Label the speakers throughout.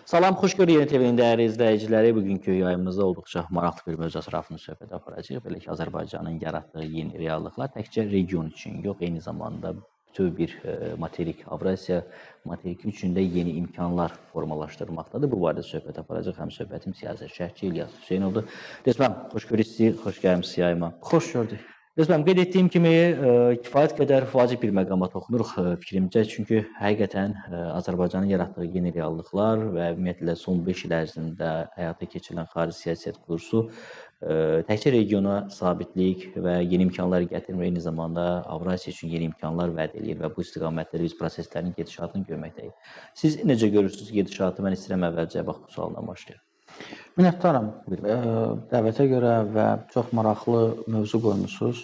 Speaker 1: Salam, xoş gördük Yeni TV-nin dəyərli izləyiciləri. Bugünkü yayımızda olduqca maraqlı bir mövzu ətrafında söhbət aparacağıq. Belə ki, Azərbaycanın yaratdığı yeni reallıqlar təkcə region üçün yox, eyni zamanda bütöv bir materik, Avrasiya materiki üçün də yeni imkanlar formalaşdırmaqdadır. Bu barədə söhbət aparacaq. Həm söhbətim siyasət şərhçi İlyas Hüseynovdur. Resmən, xoş görürsünüz sizi, xoş gəlmişsiniz yayıma.
Speaker 2: Xoş gördük.
Speaker 1: Resmən, qeyd etdiyim kimi kifayət qədər vacib bir məqama toxunuruq fikrimcə. Çünki həqiqətən Azərbaycanın yaratdığı yeni reallıqlar və ümumiyyətlə son 5 il ərzində həyata keçirilən xarici siyasət kursu təkcə regiona sabitlik və yeni imkanlar gətirmir, eyni zamanda Avrasiya üçün yeni imkanlar vəd edir və bu istiqamətdə biz proseslərin gedişatını görməkdəyik. Siz necə görürsünüz gedişatı? Mən istəyirəm əvvəlcə bax bu sualdan başlayaq.
Speaker 2: Minnətdaram dəvətə görə və çox maraqlı mövzu qoymusunuz.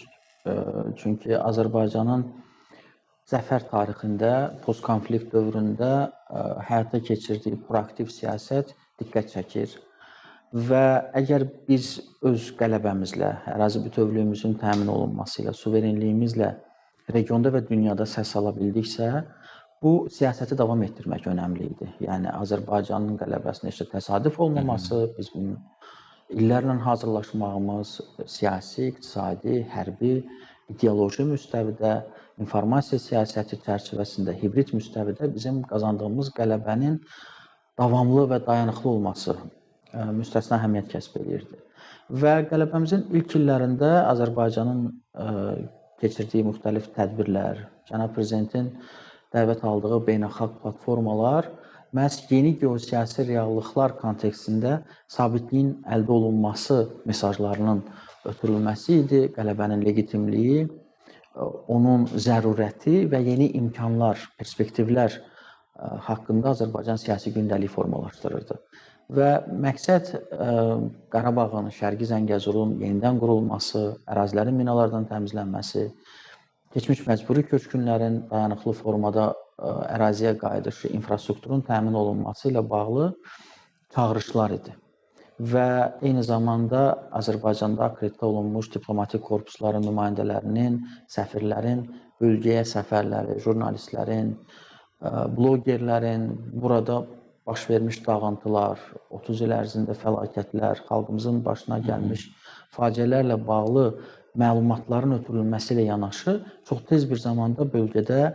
Speaker 2: Çünki Azərbaycanın zəfər tarixində, postkonflikt dövründə həyata keçirdiyi proaktiv siyasət diqqət çəkir. Və əgər biz öz qələbəmizlə, ərazi bütövlüyümüzün təmin olunması ilə, suverenliyimizlə regionda və dünyada səs ala bildiksə, bu siyasəti davam etdirmək önəmli idi. Yəni Azərbaycanın qələbəsinin heç də təsadüf olmaması, biz bunun illərlə hazırlaşmağımız siyasi, iqtisadi, hərbi, ideoloji müstəvidə, informasiya siyasəti çərçivəsində, hibrid müstəvidə bizim qazandığımız qələbənin davamlı və dayanıqlı olması müstəsna əhəmiyyət kəsb edirdi. Və qələbəmizin ilk illərində Azərbaycanın keçirdiyi müxtəlif tədbirlər, Cənab Prezidentin dəvət aldığı beynəlxalq platformalar məhz yeni geosiyasi reallıqlar kontekstində sabitliyin əldə olunması mesajlarının ötürülməsi idi. Qələbənin legitimliyi, onun zərurəti və yeni imkanlar, perspektivlər haqqında Azərbaycan siyasi gündəlik formalaşdırırdı. Və məqsəd Qarabağın, Şərqi Zəngəzurun yenidən qurulması, ərazilərin minalardan təmizlənməsi, keçmiş məcburi köçkünlərin dayanıqlı formada əraziyə qayıdışı, infrastrukturun təmin olunması ilə bağlı çağırışlar idi. Və eyni zamanda Azərbaycanda akreditə olunmuş diplomatik korpusların nümayəndələrinin, səfirlərin bölgəyə səfərləri, jurnalistlərin, blogerlərin burada baş vermiş dağıntılar, 30 il ərzində fəlakətlər, xalqımızın başına gəlmiş faciələrlə bağlı məlumatların ötürülməsi ilə yanaşı, çox tez bir zamanda bölgədə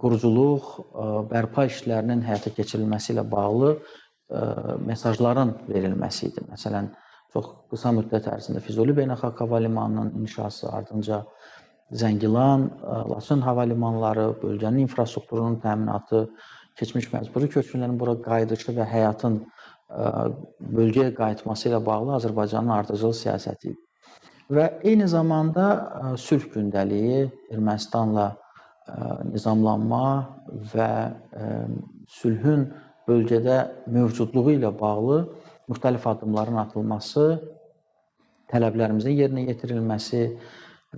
Speaker 2: quruculuq, bərpa işlərinin həyata keçirilməsi ilə bağlı mesajların verilməsi idi. Məsələn, çox qısa müddət ərzində Füzuli Beynəlxalq Hava Limanının inşası, ardınca Zəngilan, Laçın hava limanları, bölgənin infrastrukturunun təminatı, keçmiş məcburi köçkünlərin bura qayıdışı və həyatın bölgəyə qayıtması ilə bağlı Azərbaycanın ardıcıl siyasəti idi. Və eyni zamanda sülh gündəliyi, Ermənistanla nizamlanma və sülhün bölgədə mövcudluğu ilə bağlı müxtəlif addımların atılması, tələblərimizin yerinə yetirilməsi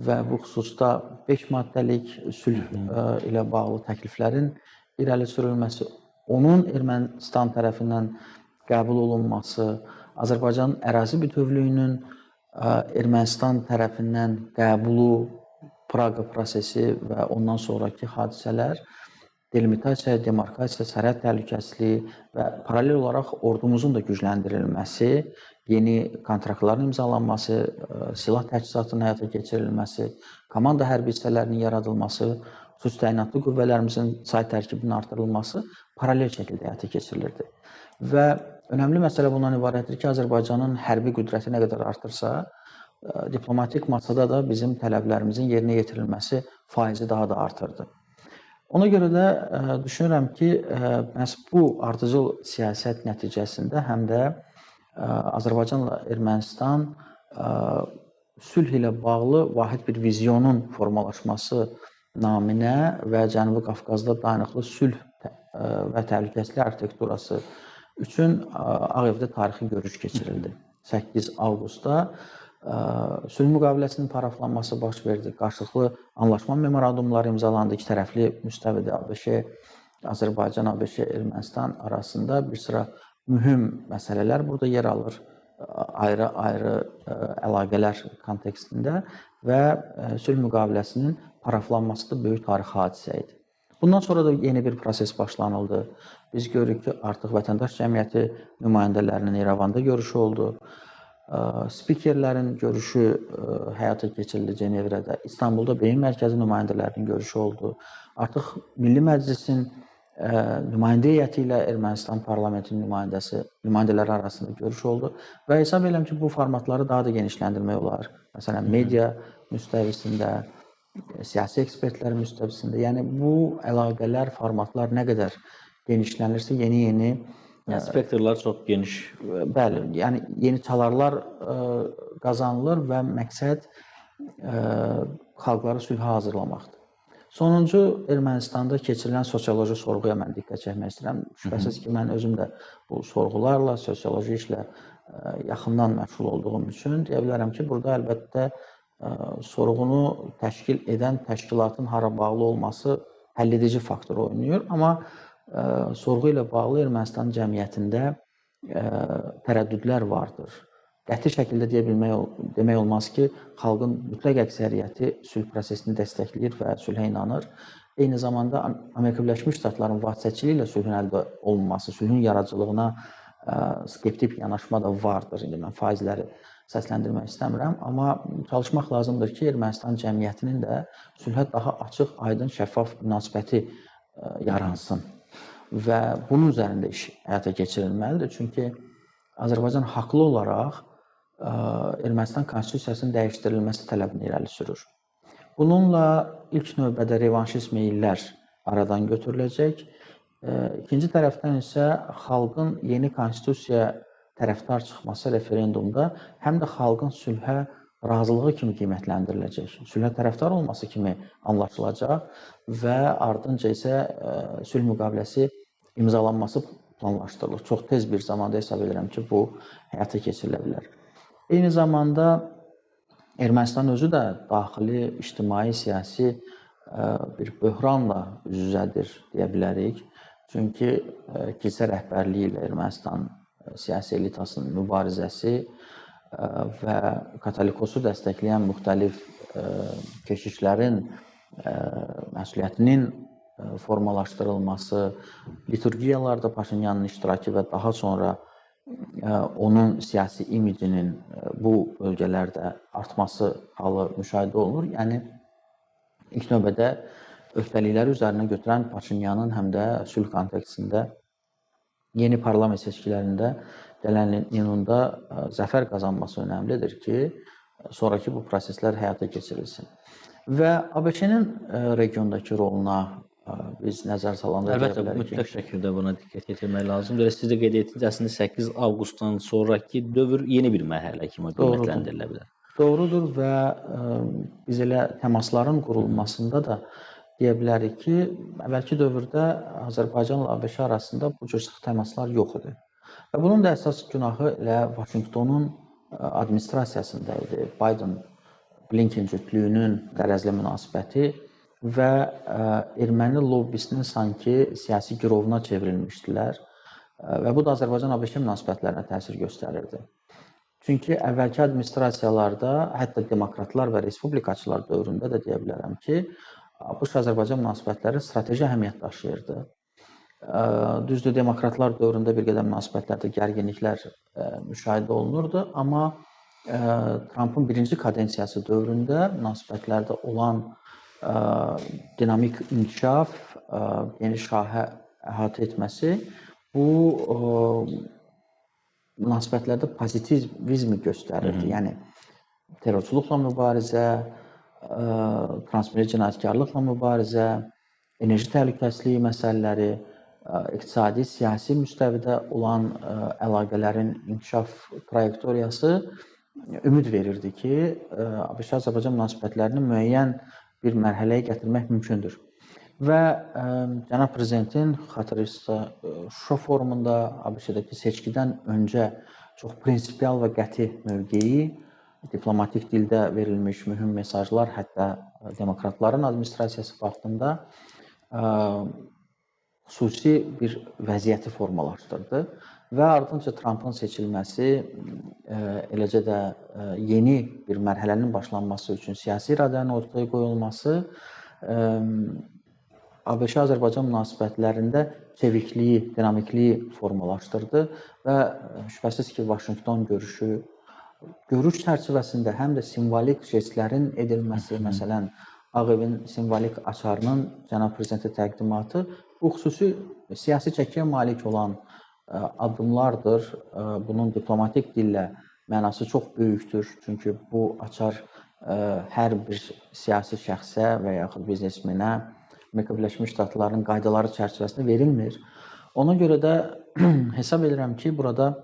Speaker 2: və bu xüsusda 5 maddəlik sülh ilə bağlı təkliflərin irəli sürülməsi, onun Ermənistan tərəfindən qəbul olunması, Azərbaycanın ərazi bütövlüyünün Ermənistan tərəfindən qəbulu, Praqa prosesi və ondan sonraki hadisələr, delimitasiya, demarkasiya, sərhəd təhlükəsizliyi və paralel olaraq ordumuzun da gücləndirilməsi, yeni kontraktların imzalanması, silah təchizatının həyata keçirilməsi, komanda hərbi hissələrinin yaradılması, xüsusi təyinatlı qüvvələrimizin say tərkibinin artırılması paralel şəkildə həyata keçirilirdi. Və önəmli məsələ bundan ibarətdir ki, Azərbaycanın hərbi qüdrəti nə qədər artırsa, diplomatik masada da bizim tələblərimizin yerinə yetirilməsi faizi daha da artırdı. Ona görə də düşünürəm ki, məhz bu ardıcıl siyasət nəticəsində həm də Azərbaycanla Ermənistan sülh ilə bağlı vahid bir vizyonun formalaşması naminə və Cənubi Qafqazda dayanıqlı sülh və təhlükəsizlik arxitekturası üçün Ağ Evdə tarixi görüş keçirildi. 8 avqustda sülh müqaviləsinin paraflanması baş verdi. Qarşılıqlı anlaşma memorandumları imzalandı. İki tərəfli müstəvidə ABŞ, Azərbaycan, ABŞ, Ermənistan arasında bir sıra mühüm məsələlər burada yer alır. Ayrı-ayrı əlaqələr kontekstində və sülh müqaviləsinin paraflanması da böyük tarixi hadisə idi. Bundan sonra da yeni bir proses başlanıldı. Biz görürük ki, artıq vətəndaş cəmiyyəti nümayəndələrinin İrəvanda görüşü oldu. Spikerlərin görüşü həyata keçirildi Cenevrədə. İstanbulda beyin mərkəzi nümayəndələrinin görüşü oldu. Artıq Milli Məclisin nümayəndə heyəti ilə Ermənistan parlamentinin nümayəndələri arasında görüş oldu və hesab edirəm ki, bu formatları daha da genişləndirmək olar. Məsələn, media müstəvisində, siyasi ekspertlər müstəvisində. Yəni bu əlaqələr, formatlar nə qədər genişlənirsə, yeni
Speaker 1: Yəni spektrlər çox geniş.
Speaker 2: Bəli, yəni yeni çalarlar qazanılır və məqsəd xalqları sülhə hazırlamaqdır. Sonuncu, Ermənistanda keçirilən sosioloji sorğuya mən diqqət çəkmək istəyirəm. Şübhəsiz ki, mən özüm də bu sorğularla, sosioloji işlə yaxından məşğul olduğum üçün deyə bilərəm ki, burada əlbəttə sorğunu təşkil edən təşkilatın hara bağlı olması həlledici faktor oynayır. Amma sorğu ilə bağlı Ermənistan cəmiyyətində tərəddüdlər vardır. Qəti şəkildə demək olmaz ki, xalqın mütləq əksəriyyəti sülh prosesini dəstəkləyir və sülhə inanır. Eyni zamanda Amerika Birləşmiş Ştatlarının vasitəçiliyi ilə sülhün əldə olunması, sülhün yaradıcılığına skeptik yanaşma da vardır. İndi mən faizləri səsləndirmək istəmirəm, amma çalışmaq lazımdır ki, Ermənistan cəmiyyətinin də sülhə daha açıq, aydın, şəffaf münasibəti yaransın. Və bunun üzərində iş həyata keçirilməlidir. Çünki Azərbaycan haqlı olaraq Ermənistan konstitusiyasının dəyişdirilməsi tələbini irəli sürür. Bununla ilk növbədə revanşist meyllər aradan götürüləcək. İkinci tərəfdən isə xalqın yeni konstitusiyaya tərəfdar çıxması referendumda həm də xalqın sülhə razılığı kimi qiymətləndiriləcək. Sülhə tərəfdar olması kimi anlaşılacaq və ardınca isə sülh müqaviləsi imzalanması planlaşdırılır. Çox tez bir zamanda hesab edirəm ki, bu həyata keçirilə bilər. Eyni zamanda Ermənistan özü də daxili, ictimai, siyasi bir böhranla üz-üzədir deyə bilərik. Çünki kilsə rəhbərliyi ilə Ermənistan siyasi elitasının mübarizəsi və Katolikosu dəstəkləyən müxtəlif keşişlərin məsuliyyətinin formalaşdırılması, liturgiyalarda Paşinyanın iştirakı və daha sonra onun siyasi imicinin bu bölgələrdə artması halı müşahidə olunur. Yəni, ilk növbədə öhdəlikləri üzərinə götürən Paşinyanın həm də sülh kontekstində yeni parlament seçkilərində gələn iyunda zəfər qazanması önəmlidir ki, sonraki bu proseslər həyata keçirilsin. Və ABŞ-nin regiondakı roluna biz nəzər salanda
Speaker 1: əlbəttə, mütləq şəkildə buna diqqət yetirmək lazımdır. Siz də qeyd etdiniz, əslində 8 avqustdan sonraki dövr yeni bir mərhələ kimi qiymətləndirilə bilər.
Speaker 2: Doğrudur və biz elə təmasların qurulmasında da deyə bilərik ki, əvvəlki dövrdə Azərbaycanla ABŞ arasında bu cür sıx təmaslar yox idi. Və bunun da əsas günahı elə Vaşinqtonun administrasiyasında idi. Biden-Blinken cütlüyünün qərəzli münasibəti və erməni lobbisinin sanki siyasi girovuna çevrilmişdilər və bu da Azərbaycan-ABŞ münasibətlərinə təsir göstərirdi. Çünki əvvəlki administrasiyalarda, hətta demokratlar və respublikaçılar dövründə də deyə bilərəm ki, ABŞ-Azərbaycan münasibətləri strateji əhəmiyyət daşıyırdı. Düzdür, demokratlar dövründə bir qədər münasibətlərdə gərginliklər müşahidə olunurdu, amma Trumpın birinci kadensiyası dövründə münasibətlərdə olan dinamik inkişaf, yeni şahə əhatə etməsi bu münasibətlərdə pozitivizmi göstərirdi. Yəni, terrorçuluqla mübarizə, transmilli cinayətkarlıqla mübarizə, enerji təhlükəsizliyi məsələləri, iqtisadi, siyasi müstəvidə olan əlaqələrin inkişaf trayektoriyası ümid verirdi ki, ABŞ-Azərbaycan münasibətlərini müəyyən bir mərhələyə gətirmək mümkündür. Və cənab prezidentin xatırlayırsa Şuşa forumunda ABŞ-dəki seçkidən öncə çox prinsipial və qəti mövqeyi, diplomatik dildə verilmiş mühüm mesajlar, hətta demokratların administrasiyası vaxtında xüsusi bir vəziyyəti formalaşdırdı və ardınca Trumpın seçilməsi, eləcə də yeni bir mərhələnin başlanması üçün siyasi iradənin ortaya qoyulması ABŞ-Azərbaycan münasibətlərində çevikliyi, dinamikliyi formalaşdırdı və şübhəsiz ki, Vaşinqton görüş çərçivəsində həm də simvolik jestlərin edilməsi, məsələn, Ağ Evin simvolik açarının cənab prezidentə təqdimatı bu xüsusi siyasi çəkiyə malik olan addımlardır. Bunun diplomatik dillə mənası çox böyükdür. Çünki bu açar hər bir siyasi şəxsə və yaxud biznesmenə Amerika Birləşmiş Ştatlarının qaydaları çərçivəsində verilmir. Ona görə də hesab edirəm ki, burada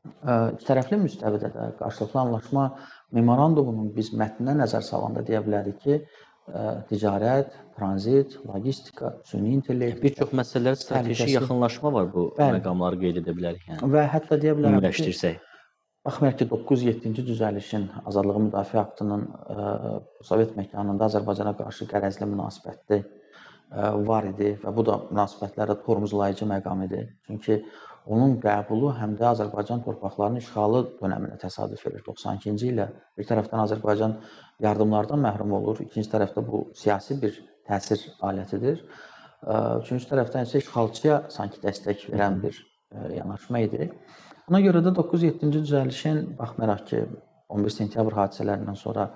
Speaker 2: ikitərəfli müstəvidə də qarşılıqlı anlaşma memorandumunun biz mətninə nəzər salanda deyə bilərik ki, ticarət, tranzit, logistika, süni intellekt,
Speaker 1: bir çox məsələlərdə strateji yaxınlaşma var bu məqamları qeyd edə bilərik. Yəni.
Speaker 2: Və hətta deyə bilərəm
Speaker 1: ki,
Speaker 2: baxmayaraq ki, 907-ci düzəlişin Azadlığı Müdafiə Aktının Sovet məkanında Azərbaycana qarşı qərəzli münasibəti var idi və bu da münasibətlərdə tormozlayıcı məqam idi. Çünki onun qəbulu həm də Azərbaycan torpaqlarının işğalı dönəminə təsadüf edir. 92-ci ilə bir tərəfdən Azərbaycan yardımlardan məhrum olur, ikinci tərəfdə bu siyasi bir təsir alətidir. Üçüncü tərəfdən isə işğalçıya sanki dəstək verən bir yanaşma idi. Ona görə də 907-ci düzəlişin baxmayaraq ki, 11 sentyabr hadisələrindən sonra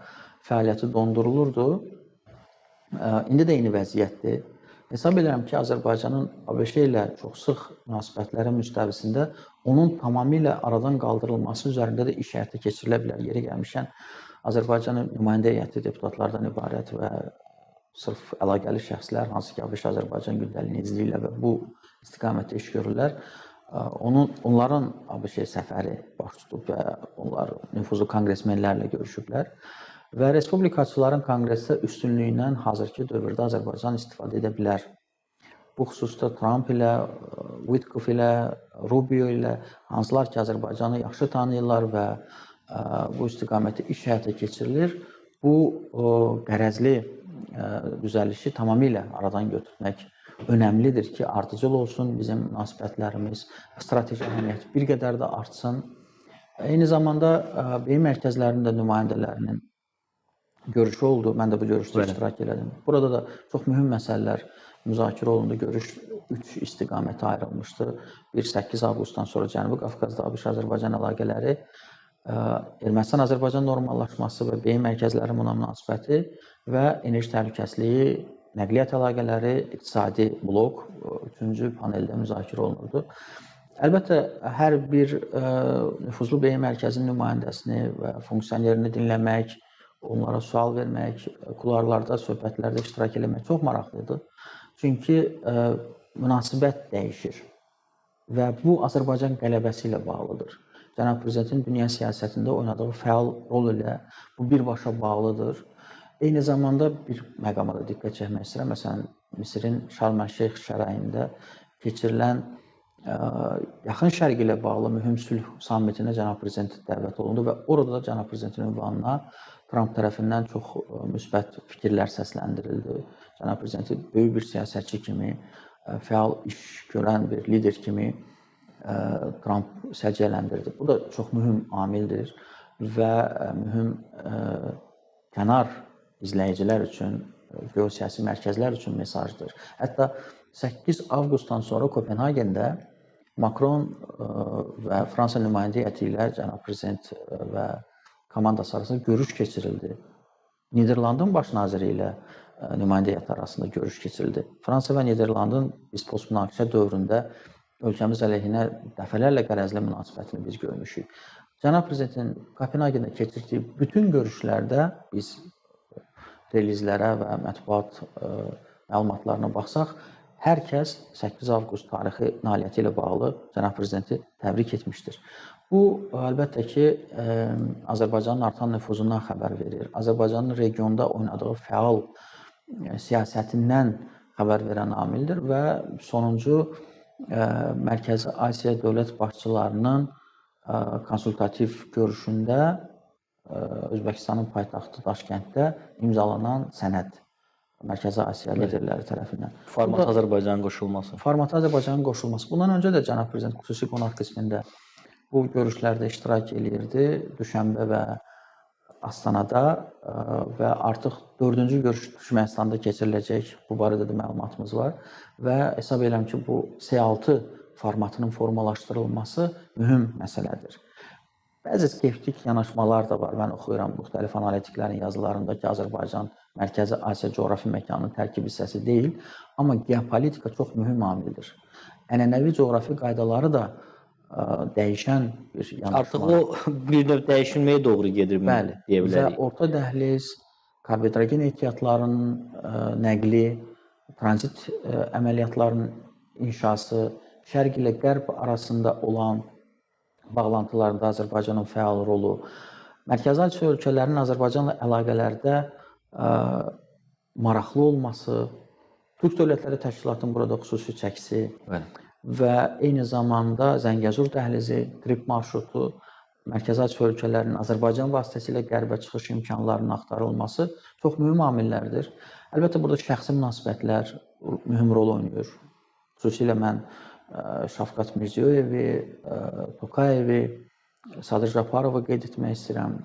Speaker 2: fəaliyyəti dondurulurdu. İndi də eyni vəziyyətdir. Hesab edirəm ki, Azərbaycanın ABŞ ilə çox sıx münasibətlərin müstəvisində onun tamamilə aradan qaldırılması üzərində də iş həyata keçirilə bilər. Yeri gəlmişkən, Azərbaycanın nümayəndə heyəti deputatlardan ibarət və sırf əlaqəli şəxslər, hansı ki, ABŞ-Azərbaycan gündəliyini izləyirlər və bu istiqamətdə iş görürlər. Onların ABŞ səfəri baş tutub və onlar nüfuzlu konqresmenlərlə görüşüblər. Və respublikaçıların konqresdə üstünlüyündən hazırki dövrdə Azərbaycan istifadə edə bilər. Bu xüsusda Trump ilə, Witkoff ilə, Rubio ilə, hansılar ki, Azərbaycanı yaxşı tanıyırlar və bu istiqamətdə iş həyata keçirilir. Bu qərəzli düzəlişi tamamilə aradan götürmək önəmlidir ki, ardıcıl olsun bizim münasibətlərimiz, strateji əhəmiyyəti bir qədər də artsın. Eyni zamanda beyin mərkəzlərinin də nümayəndələrinin görüşü oldu. Mən də bu görüşdə iştirak elədim. Burada da çox mühüm məsələlər müzakirə olundu. Görüş 3 istiqamətə ayrılmışdı. 8 avqustdan sonra Cənubi Qafqazda ABŞ-Azərbaycan əlaqələri, Ermənistan-Azərbaycan normallaşması və beyin mərkəzləri buna münasibəti və enerji təhlükəsizliyi, nəqliyyat əlaqələri, iqtisadi blok 3-cü paneldə müzakirə olunurdu. Əlbəttə, hər bir nüfuzlu beyin mərkəzinin nümayəndəsini və funksionerini dinləmək, onlara sual vermək, kularlarda, söhbətlərdə iştirak etmək çox maraqlıdır. Çünki münasibət dəyişir və bu Azərbaycan qələbəsi ilə bağlıdır. Cənab Prezidentin dünya siyasətində oynadığı fəal rol ilə bu birbaşa bağlıdır. Eyni zamanda bir məqama da diqqət çəkmək istəyirəm. Məsələn, Misirin Şarm-əl-Şeyx şəraitində keçirilən Yaxın Şərq ilə bağlı mühüm sülh sammitinə Cənab Prezident dəvət olundu və orada da Cənab Prezidentin ünvanına Trump tərəfindən çox müsbət fikirlər səsləndirildi. Cənab Prezidenti böyük bir siyasətçi kimi, fəal iş görən bir lider kimi Trump səciyyələndirdi. Bu da çox mühüm amildir və mühüm kənar izləyicilər üçün, geosiyasi mərkəzlər üçün mesajdır. Hətta 8 avqustdan sonra Kopenhagendə Macron və Fransa nümayəndə heyəti ilə Cənab Prezident və komandası arasında görüş keçirildi. Niderlandın baş naziri ilə nümayəndə heyəti arasında görüş keçirildi. Fransa və Niderlandın biz postmünaqişə dövründə ölkəmiz əleyhinə dəfələrlə qərəzli münasibətini biz görmüşük. Cənab Prezidentin Kopenhagendə keçirdiyi bütün görüşlərdə biz relizlərə və mətbuat məlumatlarına baxsaq, hər kəs 8 avqust tarixi nailiyyəti ilə bağlı Cənab Prezidenti təbrik etmişdir. Bu, əlbəttə ki, Azərbaycanın artan nüfuzundan xəbər verir. Azərbaycanın regionda oynadığı fəal siyasətindən xəbər verən amildir və sonuncu Mərkəzi Asiya dövlət başçılarının konsultativ görüşündə Özbəkistanın paytaxtı Daşkənddə imzalanan sənəd Mərkəzi Asiya liderləri tərəfindən.
Speaker 1: Format Azərbaycanın qoşulması.
Speaker 2: Format Azərbaycanın qoşulması. Bundan öncə də Cənab Prezident xüsusi qonaq qismində bu görüşlərdə iştirak edirdi. Düşənbə və Astanada və artıq 4-cü görüş Türkmənistanda keçiriləcək. Bu barədə də məlumatımız var və hesab edirəm ki, bu C6 formatının formalaşdırılması mühüm məsələdir. Bəzi skeptik yanaşmalar da var. Mən oxuyuram müxtəlif analitiklərin yazılarında ki, Azərbaycan Mərkəzi Asiya coğrafi məkanının tərkib hissəsi deyil, amma geopolitika çox mühüm amildir. Ənənəvi coğrafi qaydaları da dəyişən bir yanaşma.
Speaker 1: Artıq o bir növ dəyişilməyə doğru gedir deyə bilərik.
Speaker 2: Və orta dəhliz, karbohidrogen ehtiyatlarının nəqli, tranzit əməliyyatlarının inşası, Şərq ilə Qərb arasında olan bağlantılarında Azərbaycanın fəal rolu, Mərkəzi Asiya ölkələrinin Azərbaycanla əlaqələrdə maraqlı olması, Türk Dövlətləri Təşkilatının burada xüsusi çəkisi və eyni zamanda Zəngəzur dəhlizi, Krip marşrutu, Mərkəzi Asiya ölkələrinin Azərbaycan vasitəsilə qərbə çıxış imkanlarının axtarılması çox mühüm amillərdir. Əlbəttə, burada şəxsi münasibətlər mühüm rol oynayır. Xüsusilə mən Şavkat Mirziyoyevi, Tokayevi, Sadır Japarovu qeyd etmək istəyirəm.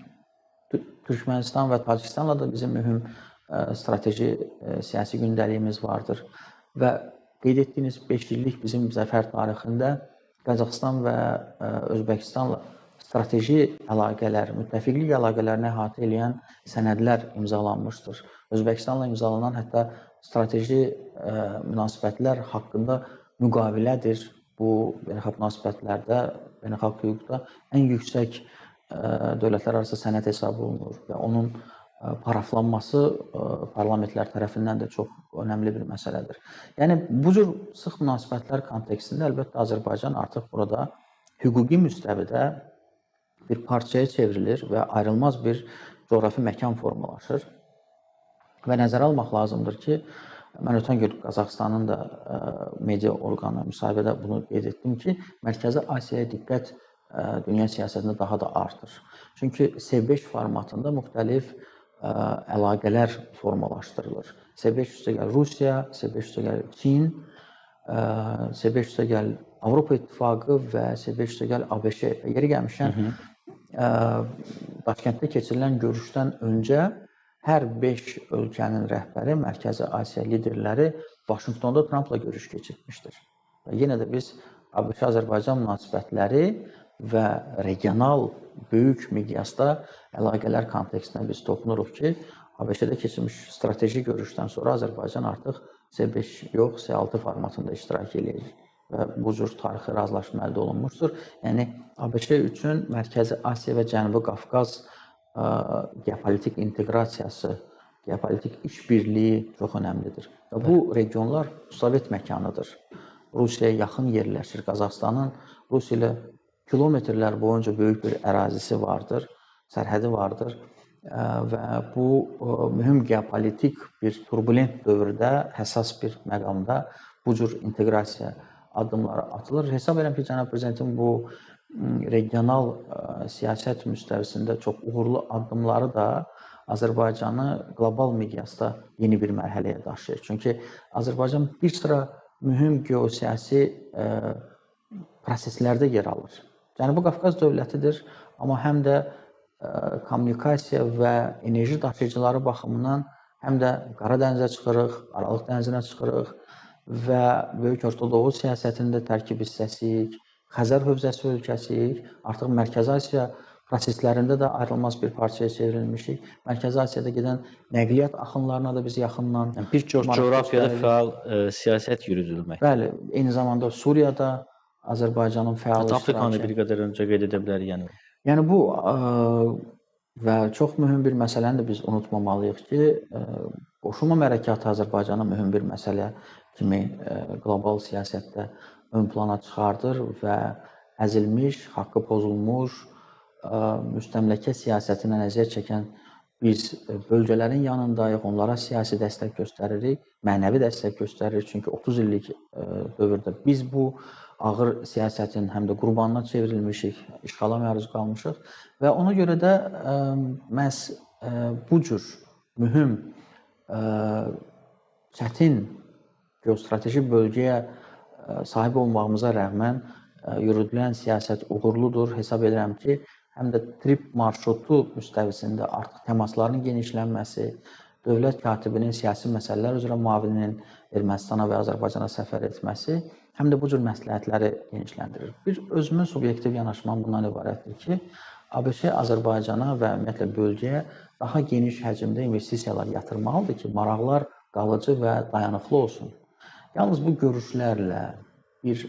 Speaker 2: Türkmənistan və Tacikistanla da bizim mühüm strateji siyasi gündəliyimiz vardır və qeyd etdiyiniz 5 illik bizim zəfər tarixində Qazaxıstan və Özbəkistanla strateji əlaqələr, müttəfiqlik əlaqələrini əhatə edən sənədlər imzalanmışdır. Özbəkistanla imzalanan hətta strateji münasibətlər haqqında müqavilədir. Bu, beynəlxalq münasibətlərdə, beynəlxalq hüquqda ən yüksək dövlətlərarası sənəd hesab olunur və onun paraflanması parlamentlər tərəfindən də çox önəmli bir məsələdir. Yəni, bu cür sıx münasibətlər kontekstində əlbəttə Azərbaycan artıq burada hüquqi müstəvidə bir parçaya çevrilir və ayrılmaz bir coğrafi məkan formalaşır. Və nəzərə almaq lazımdır ki, mən ötən gün Qazaxıstanın da media orqanı müsahibədə bunu qeyd etdim ki, Mərkəzi Asiyaya diqqət dünya siyasətində daha da artır. Çünki C5 formatında müxtəlif əlaqələr formalaşdırılır. C5 üstə gəl Rusiya, C5 üstə gəl Çin, C5 üstə gəl Avropa İttifaqı və C5 üstə gəl ABŞ. Yeri gəlmişkən, Daşkənddə keçirilən görüşdən öncə hər 5 ölkənin rəhbəri, Mərkəzi Asiya liderləri Vaşinqtonda Trumpla görüş keçirmişdir. Və yenə də biz ABŞ-Azərbaycan münasibətləri və regional böyük miqyasda əlaqələr kontekstində biz toxunuruq ki, ABŞ-də keçirilmiş strateji görüşdən sonra Azərbaycan artıq C5 yox, C6 formatında iştirak edir və bu cür tarixi razılaşma əldə olunmuşdur. Yəni, ABŞ üçün Mərkəzi Asiya və Cənubi Qafqaz geopolitik inteqrasiyası, geopolitik işbirliyi çox önəmlidir. Və bu regionlar Sovet məkanıdır. Rusiyaya yaxın yerləşir. Qazaxıstanın Rusiya ilə kilometrlər boyunca böyük bir ərazisi vardır, sərhədi vardır və bu mühüm geopolitik bir turbulent dövrdə, həssas bir məqamda bu cür inteqrasiya addımları atılır. Hesab edirəm ki, cənab prezidentin bu regional siyasət müstəvisində çox uğurlu addımları da Azərbaycanı qlobal miqyasda yeni bir mərhələyə daşıyır. Çünki Azərbaycan bir sıra mühüm geosiyasi proseslərdə yer alır. Cənubi Qafqaz dövlətidir, amma həm də kommunikasiya və enerji daşıyıcıları baxımından həm də Qara dənizə çıxırıq, Aralıq dənizinə çıxırıq və Böyük Ortadoğu siyasətində tərkib hissəsiyik, Xəzər hövzəsi ölkəsiyik, artıq Mərkəzi Asiya proseslərində də ayrılmaz bir parçaya çevrilmişik. Mərkəzi Asiyada gedən nəqliyyat axınlarına da biz yaxından
Speaker 1: bir çox coğrafiyada fəal siyasət yürüdülməkdir.
Speaker 2: Bəli, eyni zamanda Suriyada Azərbaycanın fəal
Speaker 1: Afrikanı bir qədər öncə qeyd edə bilərik.
Speaker 2: Yəni bu və çox mühüm bir məsələni də biz unutmamalıyıq ki, qoşulma hərəkatı Azərbaycanın mühüm bir məsələ kimi qlobal siyasətdə ön plana çıxardır və əzilmiş, haqqı pozulmuş, müstəmləkə siyasətinə əziyyət çəkən biz bölgələrin yanındayıq, onlara siyasi dəstək göstəririk, mənəvi dəstək göstəririk. Çünki 30 illik dövrdə biz bu ağır siyasətin həm də qurbanına çevrilmişik, işğala məruz qalmışıq və ona görə də məhz bu cür mühüm, çətin geostrateji bölgəyə sahib olmağımıza rəğmən yürüdülən siyasət uğurludur. Hesab edirəm ki, həm də trip marşrutu müstəvisində artıq təmasların genişlənməsi, dövlət katibinin siyasi məsələlər üzrə müavininin Ermənistana və Azərbaycana səfər etməsi həm də bu cür məsləhətləri genişləndirir. Bir özümün subyektiv yanaşmam bundan ibarətdir ki, ABŞ Azərbaycana və ümumiyyətlə bölgəyə daha geniş həcmdə investisiyalar yatırmalıdır ki, maraqlar qalıcı və dayanıqlı olsun. Yalnız bu görüşlərlə, bir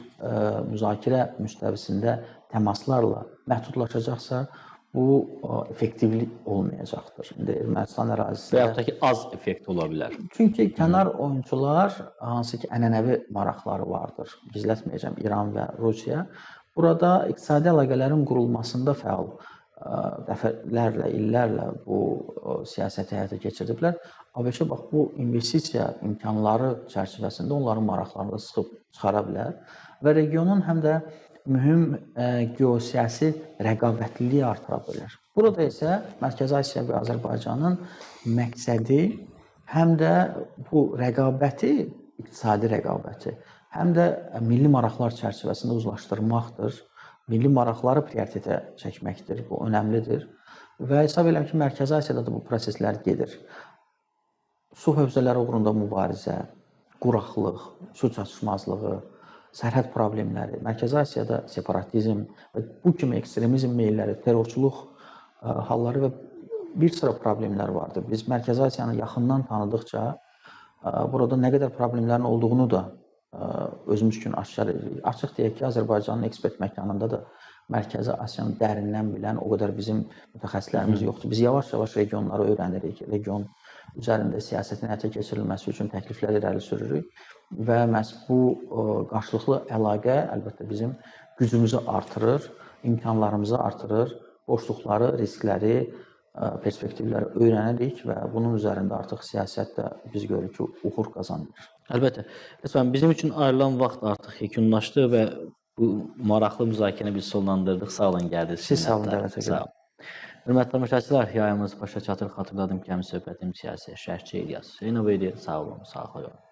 Speaker 2: müzakirə müstəvisində təmaslarla məhdudlaşacaqsa, bu effektivlik olmayacaqdır. İndi Ermənistan
Speaker 1: Və
Speaker 2: ərazisində
Speaker 1: yaxud da ki, az effekt ola bilər.
Speaker 2: çünki kənar oyunçular hansı ki ənənəvi maraqları vardır. Gizlətməyəcəm, İran və Rusiya. Burada iqtisadi əlaqələrin qurulmasında fəal dəfələrlə, illərlə bu siyasəti həyata keçirdiblər. ABŞ bax bu investisiya imkanları çərçivəsində onların maraqlarını da sıxıb çıxara bilər və regionun həm də mühüm geosiyasi rəqabətliliyi artıra bilər. Burada isə Mərkəzi Asiya və Azərbaycanın məqsədi həm də bu rəqabəti, iqtisadi rəqabəti, həm də milli maraqlar çərçivəsində uzlaşdırmaqdır. Milli maraqları prioritetə çəkməkdir. Bu önəmlidir. Və hesab edirəm ki, Mərkəzi Asiyada da bu proseslər gedir. Su hövzələri uğrunda mübarizə, quraqlıq, su çatışmazlığı, sərhəd problemləri, Mərkəzi Asiyada separatizm və bu kimi ekstremizm meylləri, terrorçuluq halları və bir sıra problemlər vardır. Biz Mərkəzi Asiyanı yaxından tanıdıqca burada nə qədər problemlərin olduğunu da özümüz üçün aşkar edirik. Açıq deyək ki, Azərbaycanın ekspert məkanında da Mərkəzi Asiyanı dərindən bilən o qədər bizim mütəxəssislərimiz yoxdur. Biz yavaş-yavaş regionları öyrənirik, region üzərində siyasətin həyata keçirilməsi üçün təkliflər irəli sürürük və məhz bu qarşılıqlı əlaqə əlbəttə bizim gücümüzü artırır, imkanlarımızı artırır, boşluqları, riskləri, perspektivləri öyrənirik və bunun üzərində artıq siyasət də biz görürük ki, uğur qazanır.
Speaker 1: Əlbəttə. Məsələn, bizim üçün ayrılan vaxt artıq yekunlaşdı və bu maraqlı müzakirəni biz sonlandırdıq. Sağ olun, gəldiniz.
Speaker 2: Siz sağ olun, dəvət
Speaker 1: Sağ olun. Hörmətli tamaşaçılar, yayımız başa çatır. Xatırladım ki, həmin söhbətim siyasi şərhçi İlyas Hüseynov idi. Sağ olun, sağlıqla qalın.